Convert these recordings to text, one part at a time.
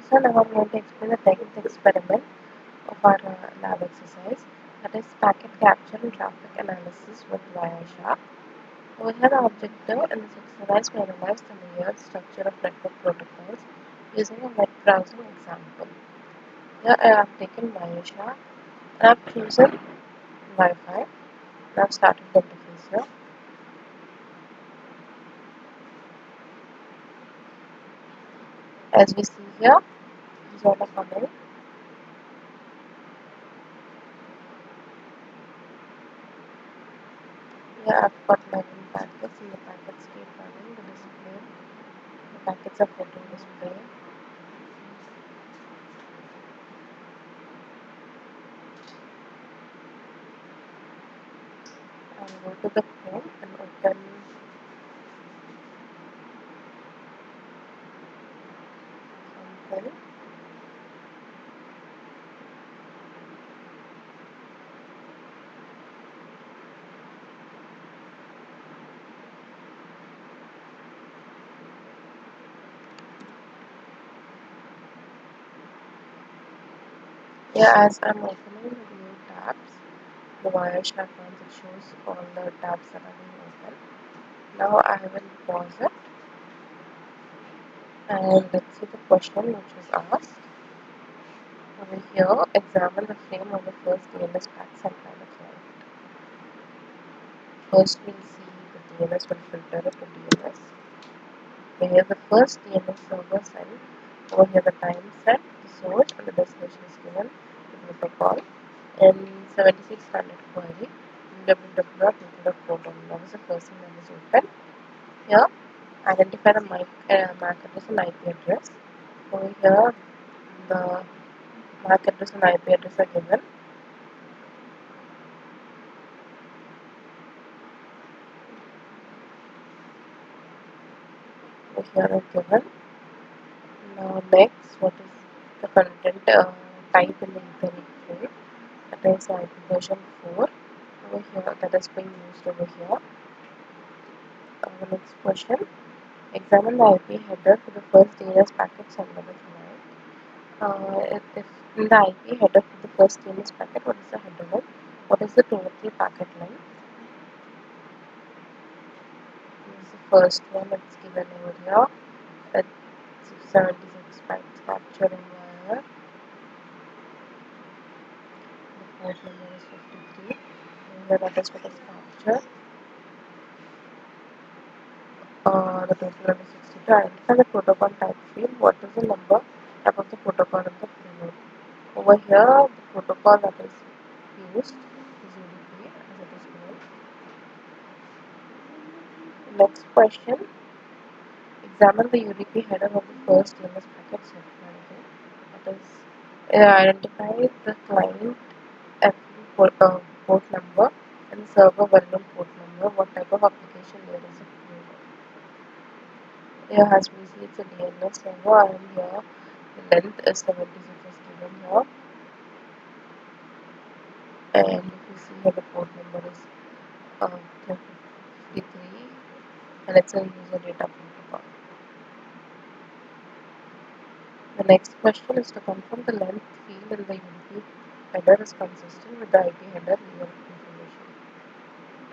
So now I'm going to explain the tenth experiment of our lab exercise, that is packet capture and traffic analysis with Wireshark. Over here the objective in this exercise to analyze the layered structure of network protocols using a web browsing example. Here I have taken Wireshark and I have chosen Wi-Fi and I have started the interface here. As we see here, these are the coming. Here I've got my own packets and the packets keep running, the display, the packets are getting displayed. I'll go to the Chrome and open something. Here as I'm opening the new tabs, the Wireshark ones, it shows all the tabs that are being opened. Now I will pause it and let's see the question which is asked. Over here, examine the frame of the first DNS pack sent by the client. First we'll see the DNS will filter it to DNS. Where the first DNS server sent, over here the time set, the source and the destination is given, the protocol, and 7600 query, www.network.port. That is the first thing that is open. Here, identify the MAC address and IP address. Over here, the MAC address and IP address are given. Over here are given. Now next, what is the content type in the Ethernet frame? That is IP version 4. Over here, that is being used over here. The next question. Examine the IP header for the first DNS packet sent by the client. If in the IP header for the first DNS packet, what is the header length? What is the total packet length? This is the first one that's given over here. It's 76 bytes capturing wire. The port number is 53. And here that is what is captured. The total number is 62. Identify the protocol type field. What is the number type of the protocol in the payload? Over here, the protocol that is used is UDP as it is known. Next question. Examine the UDP header of the first DNS packet sent by the that is identify the client port number and server well-known port number. What type of application there is it. Here as we see it's a DNS server and here the length is 76 is given here, and if you see here the port number is 53 and it's a user data protocol. The next question is to confirm the length field in the UDP header is consistent with the IP header layer information.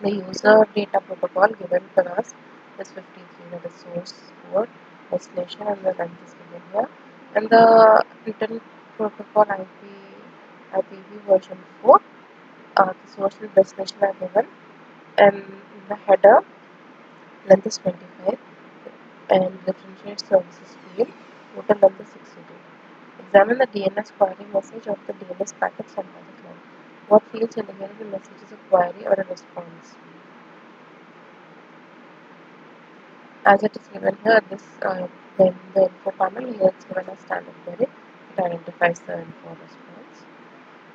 The user data protocol given for us is 53, that is source port, destination, and the length is given here. And the internet protocol IPv version 4, the source and destination are given, and the header length is 25, and differentiate services field, total length is 62. Examine the DNS query message of the DNS packet sent by the client. What fields indicate the message is a query or a response? As it is given here, this in the info panel, here it's given as standard query. It identifies the info response.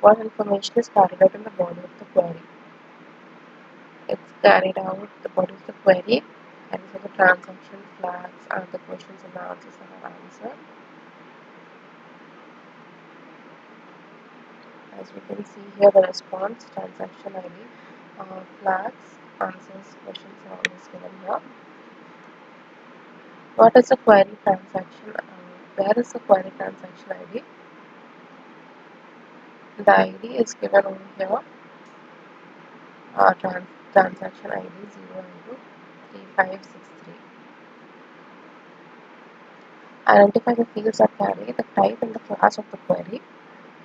What information is carried out in the body of the query? It's carried out the body of the query, and for the transaction flags are the questions and the answers that are answered. As we can see here, the response, transaction ID, flags, answers, questions are always given here. What is a query transaction? Where is the query transaction ID? The ID is given over here. Transaction ID 0 3563. Identify the fields that carry the type and the class of the query.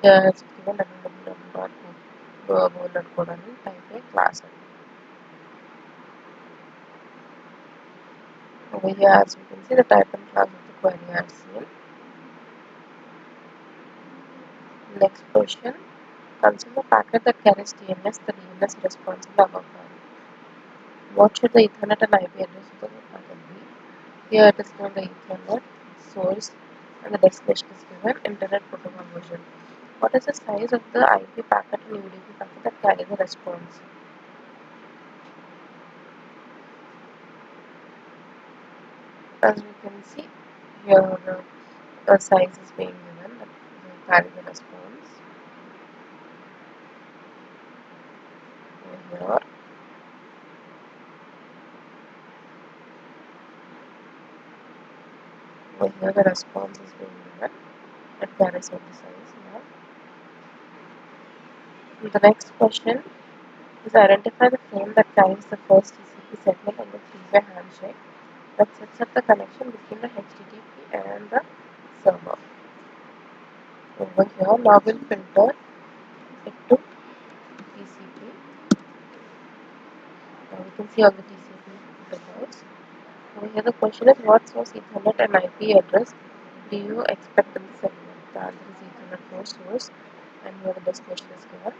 Here it's given www.go.code and type a class. Over here, as we can see, the type and class of the query are seen. Next question. Consider the packet that carries DNS, the DNS response in the above file. What should the Ethernet and IP address of the packet be? Here it is given the Ethernet, source, and the destination is given Internet Protocol version. What is the size of the IP packet and UDP packet that carry the response? As we can see, here the size is being given that will carry the response. Over here the response is being given. It carries with the size now. The next question is identify the frame that carries the first TCP segment and the three-way handshake that sets up the connection between the HTTP and the server. Over here, now we'll filter it to TCP. Now we can see all the TCP protocols. Over here, the question is what source Ethernet and IP address do you expect in the segment? The answer is Ethernet for source, and here the destination is given.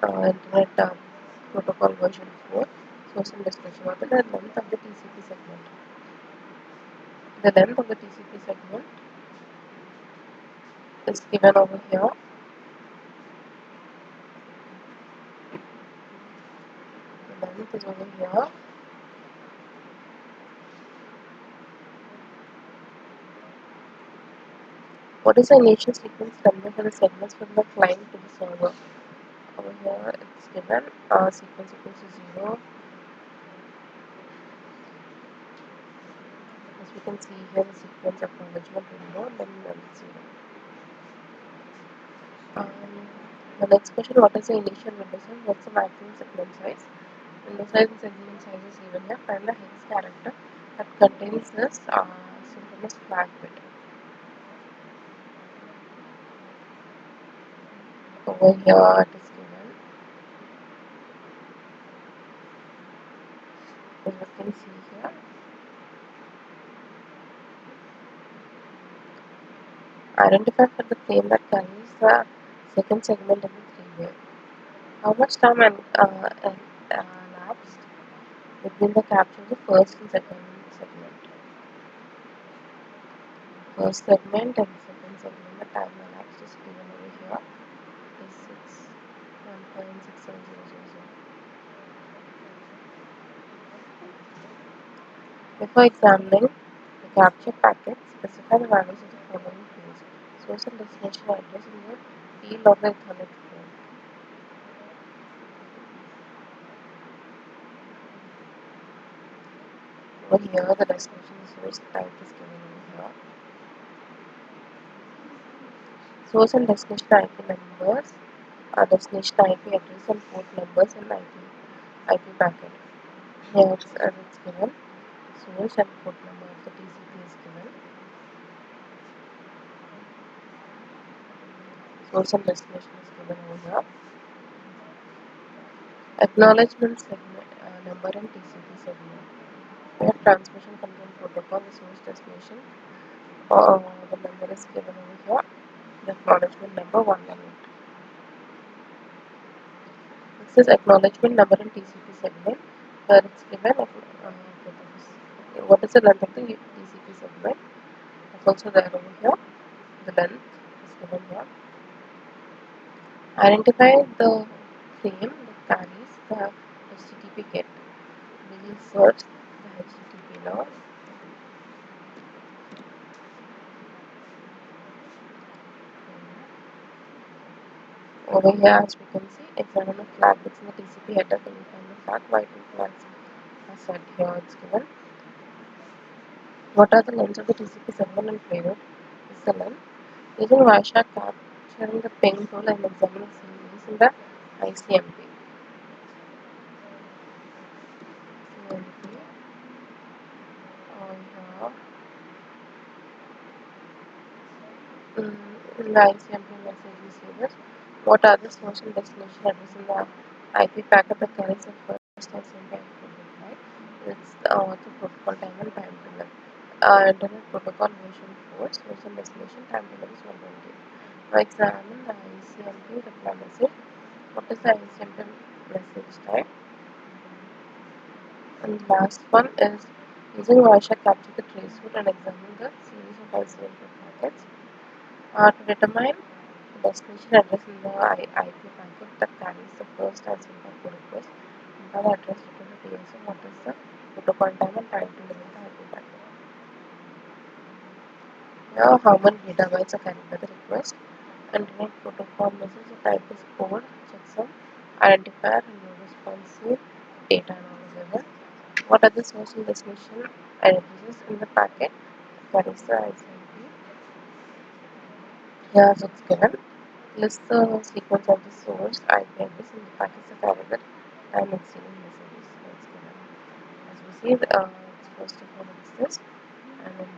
Internet protocol version 4, source and destination. What is the length of the TCP segment? The length of the TCP segment is given over here. The length is over here. What is the initial sequence number for the segments from the client to the server? Over here it's given sequence equals to 0. As we can see here, the sequence acknowledgement window, then 0. The next question, what is the initial window size? What's the maximum segment size? Window size and segment size is given here. Find the hex character that contains this synchronous flag bit. Over here it is given. As you can see here. Identify for the frame that carries the second segment in the three-way. How much time elapsed between the capture of the first and second segment? First segment and second segment, the time elapsed is given over here is 1.67000. Before examining the capture packet, specify the values of the following fields: source and destination address in the field of the Ethernet frame. Over here, the destination source type is given over here. Source and destination IP numbers, destination IP address and port numbers and IP packet. Here it's given. Source and port number of the TCP is given. Source and destination is given over here. Acknowledgement segment number and TCP segment. Where transmission control protocol, the source destination, the number is given over here. The acknowledgement number 118. This is acknowledgement number and TCP segment. Where it's given. What is the length of the TCP segment? It's also there over here. The length is given here. Identify the frame that carries the HTTP get. We will search the HTTP now. Over here, as we can see, examine the flag that's in the TCP header. Can you find the flag? Why two flags are set here? It's given. What are the lengths of the TCP server and payload? Is the length. Using Wireshark capturing the ping tool and examining CVEs in the ICMP. CMP. I in the ICMP message receivers. What are the source and destination address in the IP packet that carries the first ICMP reply? It's the protocol time and time delay. Internet protocol version 4, source and destination time delay is 120. Now examine the ICMP reply message. What is the ICMP message type? And last one is using Wireshark capture the traceroute and examine the series of ICMP packets to determine the destination address in the IP packet that carries the first ICMP request and the address written to TSO. What is the protocol time and time to deliver the IP packet? Now, how many gigabytes are carried by the request? Internet protocol message the type is code, checksum, identifier, and no responsive data and all given. What are the source and destination addresses in the packet that carries the ICMP? Here it's given. List the sequence of the source IP address in the packets that carry the time exceeding messages. So it's given. As we see, it's first of all it's this, and then